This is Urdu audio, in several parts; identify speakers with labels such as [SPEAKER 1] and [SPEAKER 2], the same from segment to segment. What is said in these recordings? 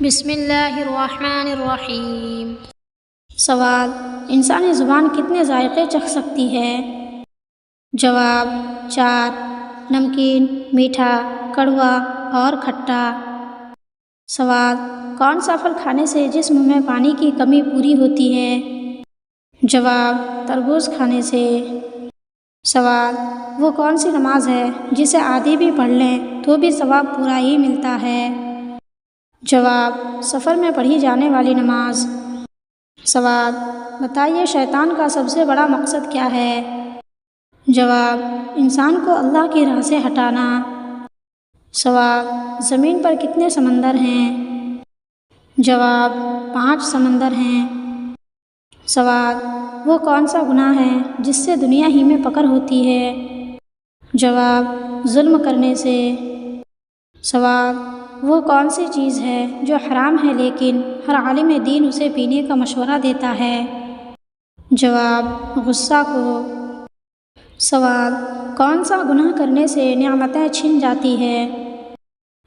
[SPEAKER 1] بسم اللہ الرحمن الرحیم۔ سوال: انسانی زبان کتنے ذائقے چکھ سکتی ہے؟ جواب: 4۔ نمکین، میٹھا، کڑوا اور کھٹا۔ سوال: کون سا پھل کھانے سے جسم میں پانی کی کمی پوری ہوتی ہے؟ جواب: تربوز کھانے سے۔ سوال: وہ کون سی نماز ہے جسے آدھی بھی پڑھ لیں تو بھی ثواب پورا ہی ملتا ہے؟ جواب: سفر میں پڑھی جانے والی نماز۔ سوال: بتائیے شیطان کا سب سے بڑا مقصد کیا ہے؟ جواب: انسان کو اللہ کی راہ سے ہٹانا۔ سوال: زمین پر کتنے سمندر ہیں؟ جواب: 5 سمندر ہیں۔ سوال: وہ کون سا گناہ ہے جس سے دنیا ہی میں پکڑ ہوتی ہے؟ جواب: ظلم کرنے سے۔ سوال: وہ کون سی چیز ہے جو حرام ہے لیکن ہر عالم دین اسے پینے کا مشورہ دیتا ہے؟ جواب: غصہ کو۔ سوال: کون سا گناہ کرنے سے نعمتیں چھن جاتی ہے؟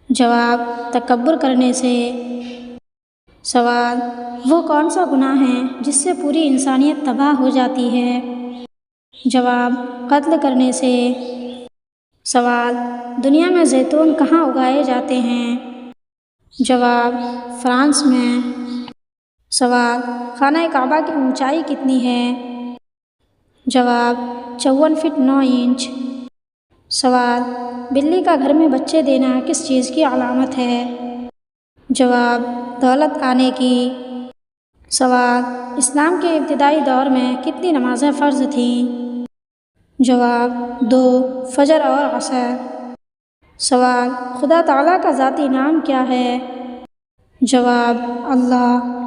[SPEAKER 1] جواب: تکبر کرنے سے۔ سوال: وہ کون سا گناہ ہے جس سے پوری انسانیت تباہ ہو جاتی ہے؟ جواب: قتل کرنے سے۔ سوال: دنیا میں زیتون کہاں اگائے جاتے ہیں؟ جواب: فرانس میں۔ سوال: خانہ کعبہ کی اونچائی کتنی ہے؟ جواب: 54 فٹ 9 انچ۔ سوال: بلی کا گھر میں بچے دینا کس چیز کی علامت ہے؟ جواب: دولت آنے کی۔ سوال: اسلام کے ابتدائی دور میں کتنی نمازیں فرض تھیں؟ جواب: 2، فجر اور عصر۔ سوال: خدا تعالیٰ کا ذاتی نام کیا ہے؟ جواب: اللہ۔